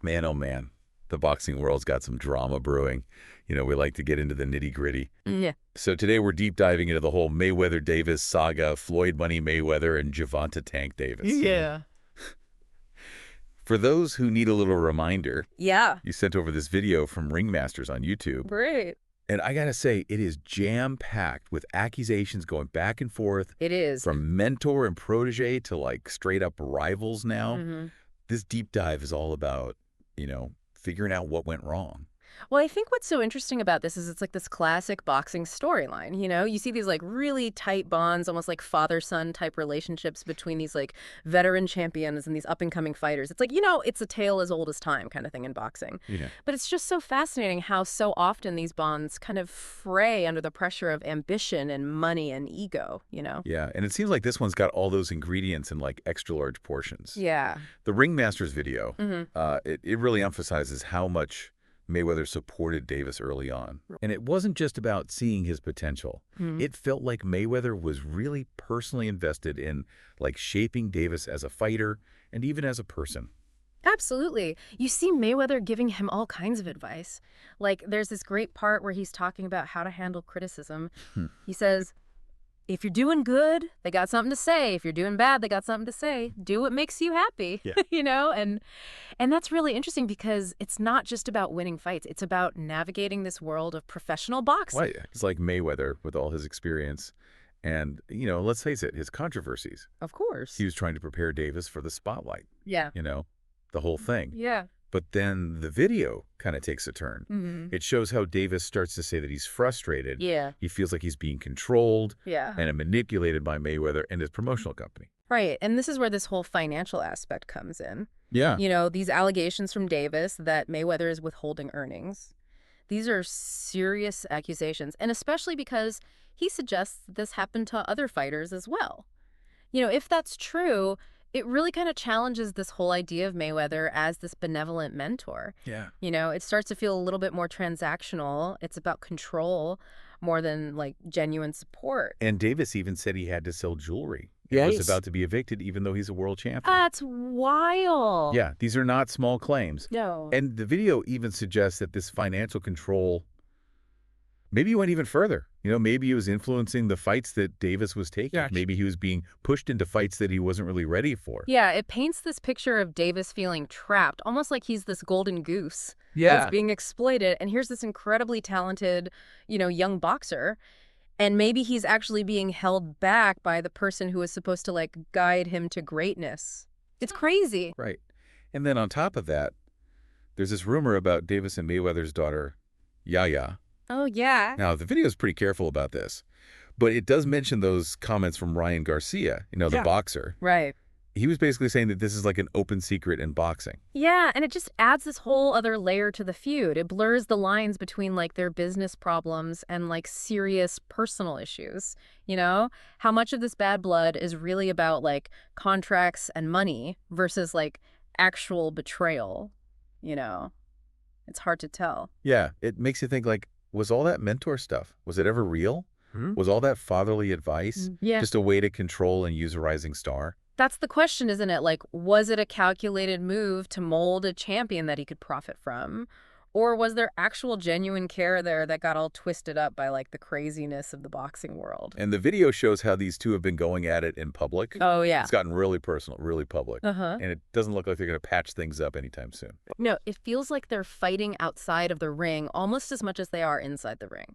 Man, oh man, the boxing world's got some drama brewing. We like to get into the nitty-gritty. Yeah. So today we're deep diving into the whole Mayweather-Davis saga, Floyd Money Mayweather and Gervonta Tank Davis. Yeah. For those who need a little reminder, Yeah. you sent over this video from Ringmasters on YouTube. Great. And I gotta say, it is jam-packed with accusations going back and forth It is. from mentor and protege to like straight-up rivals now. Mm-hmm. This deep dive is all about, figuring out what went wrong. Well, I think what's so interesting about this is it's like this classic boxing storyline, You see these like really tight bonds, almost like father-son type relationships between these like veteran champions and these up-and-coming fighters. It's like, it's a tale as old as time kind of thing in boxing. Yeah. But it's just so fascinating how so often these bonds kind of fray under the pressure of ambition and money and ego, Yeah, and it seems like this one's got all those ingredients in like extra large portions. Yeah. The Ringmasters video, Mm-hmm. it really emphasizes how much Mayweather supported Davis early on. And it wasn't just about seeing his potential. Mm-hmm. It felt like Mayweather was really personally invested in like shaping Davis as a fighter and even as a person. Absolutely. You see Mayweather giving him all kinds of advice. Like, there's this great part where he's talking about how to handle criticism. He says, if you're doing good, they got something to say. If you're doing bad, they got something to say. Do what makes you happy, Yeah. And that's really interesting because it's not just about winning fights. It's about navigating this world of professional boxing. Right. It's like Mayweather with all his experience and, let's face it, his controversies. Of course. He was trying to prepare Davis for the spotlight, Yeah. the whole thing. Yeah. But then the video kind of takes a turn. Mm-hmm. It shows how Davis starts to say that he's frustrated. Yeah. He feels like he's being controlled Yeah. and manipulated by Mayweather and his promotional company. Right. And this is where this whole financial aspect comes in. Yeah. These allegations from Davis that Mayweather is withholding earnings. These are serious accusations, and especially because he suggests this happened to other fighters as well. If that's true, it really kind of challenges this whole idea of Mayweather as this benevolent mentor. Yeah. It starts to feel a little bit more transactional. It's about control more than like genuine support. And Davis even said he had to sell jewelry. Yes. He was about to be evicted even though he's a world champion. That's wild. Yeah, these are not small claims. No. And the video even suggests that this financial control maybe went even further. Maybe he was influencing the fights that Davis was taking. Gotcha. Maybe he was being pushed into fights that he wasn't really ready for. Yeah, it paints this picture of Davis feeling trapped, almost like he's this golden goose Yeah. that's being exploited. And here's this incredibly talented, young boxer. And maybe he's actually being held back by the person who is supposed to, like, guide him to greatness. It's crazy. Right. And then on top of that, there's this rumor about Davis and Mayweather's daughter, Yaya. Oh, yeah. Now, the video is pretty careful about this, but it does mention those comments from Ryan Garcia, the Yeah. boxer. Right. He was basically saying that this is like an open secret in boxing. Yeah, and it just adds this whole other layer to the feud. It blurs the lines between, like, their business problems and, like, serious personal issues, How much of this bad blood is really about, like, contracts and money versus, like, actual betrayal, It's hard to tell. Yeah, it makes you think, like, was all that mentor stuff, was it ever real? Was all that fatherly advice Yeah. just a way to control and use a rising star? That's the question, isn't it? Like, was it a calculated move to mold a champion that he could profit from? Or was there actual genuine care there that got all twisted up by, like, the craziness of the boxing world? And the video shows how these two have been going at it in public. Oh, yeah. It's gotten really personal, really public. Uh-huh. And it doesn't look like they're going to patch things up anytime soon. No, it feels like they're fighting outside of the ring almost as much as they are inside the ring.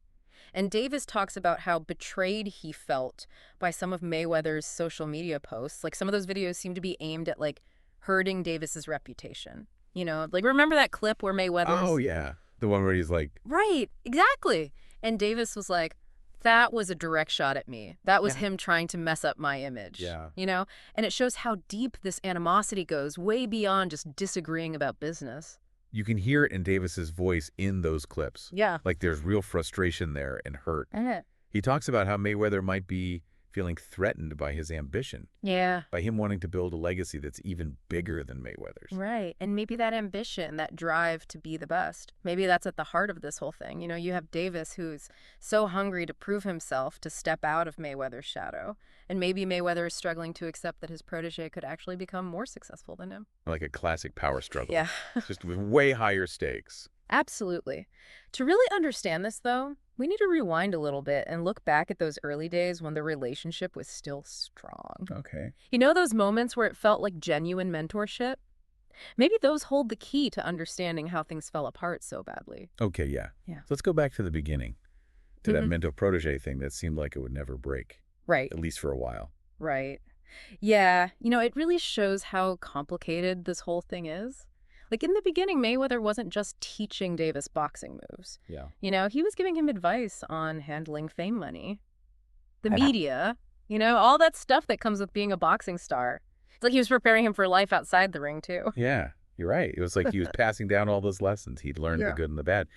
And Davis talks about how betrayed he felt by some of Mayweather's social media posts. Like, some of those videos seem to be aimed at, like, hurting Davis's reputation. Like, remember that clip where Mayweather's... Oh, yeah. The one where he's like... Right, exactly. And Davis was like, that was a direct shot at me. That was him trying to mess up my image. Yeah. And it shows how deep this animosity goes, way beyond just disagreeing about business. You can hear it in Davis's voice in those clips. Yeah. Like there's real frustration there and hurt. Uh-huh. He talks about how Mayweather might be feeling threatened by his ambition, Yeah. by him wanting to build a legacy that's even bigger than Mayweather's. Right. And maybe that ambition, that drive to be the best, maybe that's at the heart of this whole thing. You know, you have Davis who's so hungry to prove himself, to step out of Mayweather's shadow. And maybe Mayweather is struggling to accept that his protege could actually become more successful than him. Like a classic power struggle. Yeah. Just with way higher stakes. Absolutely. To really understand this, though, we need to rewind a little bit and look back at those early days when the relationship was still strong. Okay. You know those moments where it felt like genuine mentorship? Maybe those hold the key to understanding how things fell apart so badly. Okay, yeah. Yeah. So let's go back to the beginning, to that mentor-protege thing that seemed like it would never break, Right, at least for a while. right. Yeah, you know, it really shows how complicated this whole thing is. Like in the beginning, Mayweather wasn't just teaching Davis boxing moves. Yeah. You know, he was giving him advice on handling fame money, the And media, you know, all that stuff that comes with being a boxing star. It's like he was preparing him for life outside the ring, too. Yeah, you're right. It was like he was passing down all those lessons. He'd learned the Yeah. good and the bad.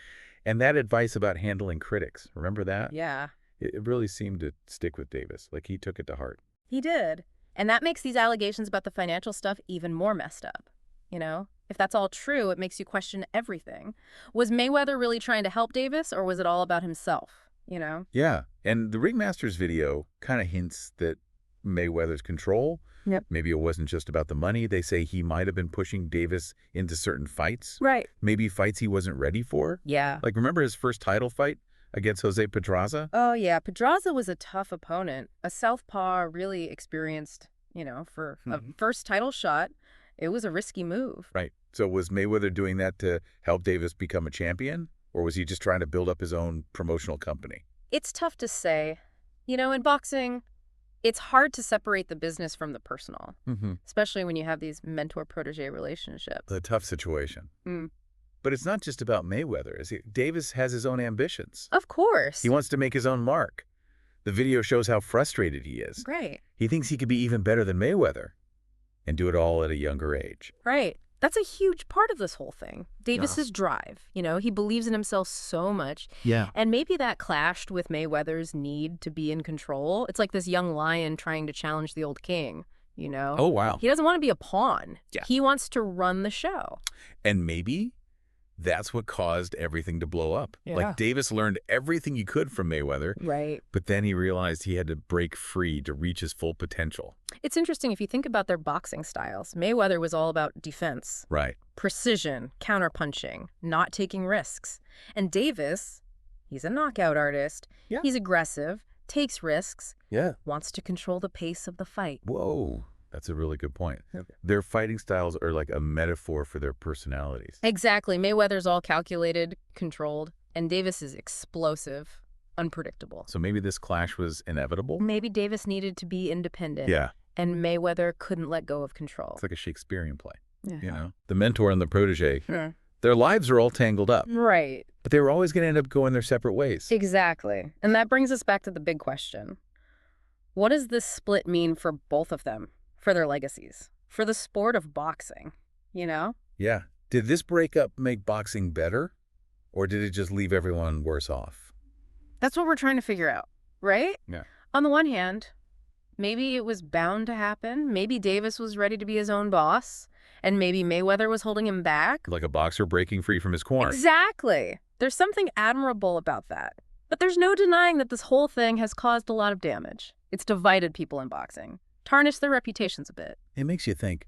And that advice about handling critics, remember that? Yeah, It really seemed to stick with Davis. Like he took it to heart. he did. And that makes these allegations about the financial stuff even more messed up. You know, if that's all true, it makes you question everything. Was Mayweather really trying to help Davis, or was it all about himself, you know? Yeah, and the Ringmasters video kind of hints that Mayweather's control, Yep. maybe it wasn't just about the money. They say he might have been pushing Davis into certain fights, Right. maybe fights he wasn't ready for. Yeah. Like, remember his first title fight against Jose Pedraza? Oh, yeah. Pedraza was a tough opponent. A southpaw, really experienced, you know, for a first title shot. It was a risky move. Right. So was Mayweather doing that to help Davis become a champion? Or was he just trying to build up his own promotional company? It's tough to say. You know, in boxing, it's hard to separate the business from the personal, especially when you have these mentor-protege relationships. A tough situation. Mm. But it's not just about Mayweather, is it? Davis has his own ambitions. Of course. He wants to make his own mark. The video shows how frustrated he is. Right. He thinks he could be even better than Mayweather and do it all at a younger age. Right. That's a huge part of this whole thing. Davis's drive. You know, he believes in himself so much. Yeah. And maybe that clashed with Mayweather's need to be in control. It's like this young lion trying to challenge the old king, you know? Oh, wow. He doesn't want to be a pawn. Yeah. He wants to run the show. And maybe that's what caused everything to blow up. Yeah. Like Davis learned everything he could from Mayweather, Right. but then he realized he had to break free to reach his full potential. It's interesting if you think about their boxing styles. Mayweather was all about defense, Right. precision, counterpunching, not taking risks. And Davis, he's a knockout artist. Yeah. He's aggressive, takes risks, Yeah. wants to control the pace of the fight. Whoa. That's a really good point. Okay. Their fighting styles are like a metaphor for their personalities. Exactly. Mayweather's all calculated, controlled, and Davis is explosive, unpredictable. So maybe this clash was inevitable? Maybe Davis needed to be independent. Yeah. And Mayweather couldn't let go of control. It's like a Shakespearean play, Yeah. you know? The mentor and the protege, Yeah. their lives are all tangled up, Right. but they were always going to end up going their separate ways. Exactly. And that brings us back to the big question. What does this split mean for both of them, for their legacies, for the sport of boxing, you know? Yeah. Did this breakup make boxing better, or did it just leave everyone worse off? That's what we're trying to figure out, right? Yeah. On the one hand, maybe it was bound to happen. Maybe Davis was ready to be his own boss, and maybe Mayweather was holding him back. Like a boxer breaking free from his corn. Exactly. There's something admirable about that. But there's no denying that this whole thing has caused a lot of damage. It's divided people in boxing, tarnished their reputations a bit. It makes you think,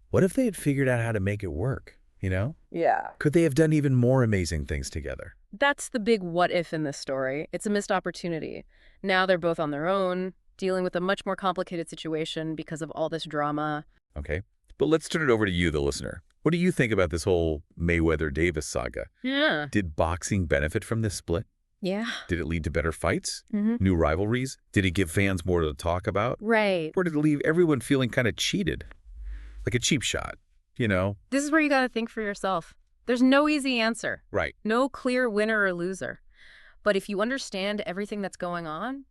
what if they had figured out how to make it work, you know? Yeah. Could they have done even more amazing things together? That's the big what if in this story. It's a missed opportunity. Now they're both on their own, dealing with a much more complicated situation because of all this drama. Okay. But let's turn it over to you, the listener. What do you think about this whole Mayweather-Davis saga? Yeah. Did boxing benefit from this split? Yeah. Did it lead to better fights? Mm-hmm. New rivalries? Did it give fans more to talk about? Right. Or did it leave everyone feeling kind of cheated? Like a cheap shot, you know? This is where you got to think for yourself. There's no easy answer. Right. No clear winner or loser. But if you understand everything that's going on,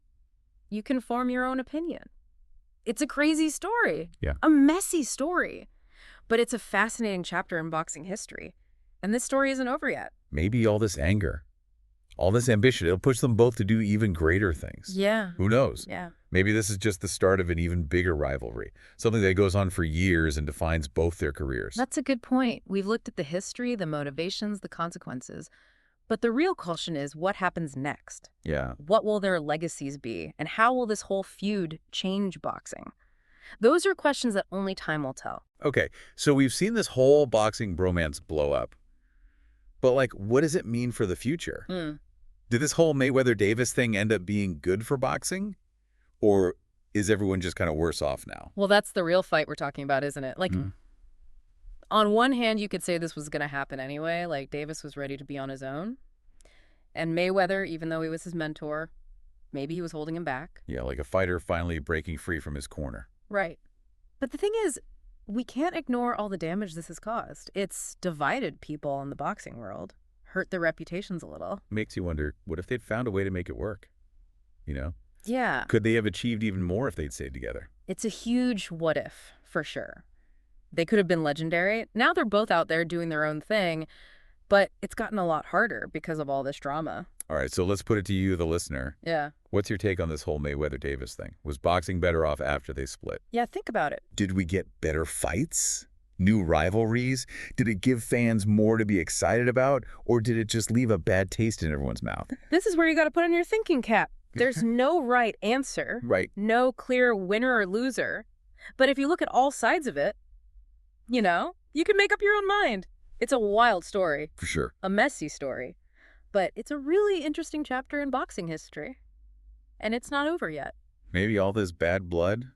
you can form your own opinion. It's a crazy story. Yeah. A messy story. But it's a fascinating chapter in boxing history. And this story isn't over yet. Maybe all this anger, All this ambition, it'll push them both to do even greater things. Yeah. Who knows? Yeah. Maybe this is just the start of an even bigger rivalry, something that goes on for years and defines both their careers. That's a good point. We've looked at the history, the motivations, the consequences. But the real question is what happens next? Yeah. What will their legacies be? And how will this whole feud change boxing? Those are questions that only time will tell. Okay, so we've seen this whole boxing bromance blow up. But, like, what does it mean for the future? Mm. Did this whole Mayweather-Davis thing end up being good for boxing? Or is everyone just kind of worse off now? Well, that's the real fight we're talking about, isn't it? Like, Mm. on one hand, you could say this was going to happen anyway. Like, Davis was ready to be on his own. And Mayweather, even though he was his mentor, maybe he was holding him back. Yeah, like a fighter finally breaking free from his corner. Right. But the thing is, we can't ignore all the damage this has caused. It's divided people in the boxing world, hurt their reputations a little. Makes you wonder, what if they'd found a way to make it work? You know? Yeah, Could they have achieved even more if they'd stayed together? it's a huge what if, for sure. They could have been legendary. Now they're both out there doing their own thing, but it's gotten a lot harder because of all this drama. All right, so let's put it to you, the listener. Yeah. What's your take on this whole Mayweather-Davis thing? Was boxing better off after they split? Yeah, think about it. Did we get better fights? New rivalries? Did it give fans more to be excited about? Or did it just leave a bad taste in everyone's mouth? This is where you got to put on your thinking cap. There's no right answer, Right. no clear winner or loser. But if you look at all sides of it, you can make up your own mind. It's a wild story, For sure. a messy story, but it's a really interesting chapter in boxing history. And it's not over yet. Maybe all this bad blood,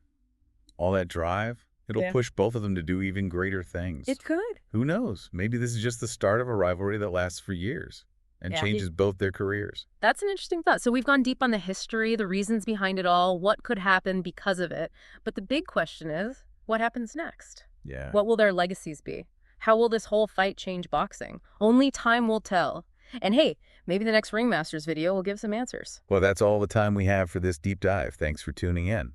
all that drive, it'll Yeah. push both of them to do even greater things. It could. Who knows? Maybe this is just the start of a rivalry that lasts for years and Yeah. changes both their careers. That's an interesting thought. So we've gone deep on the history, the reasons behind it all, what could happen because of it. But the big question is, what happens next? Yeah. What will their legacies be? How will this whole fight change boxing? Only time will tell. And hey, maybe the next Ringmasters video will give some answers. Well, that's all the time we have for this deep dive. Thanks for tuning in.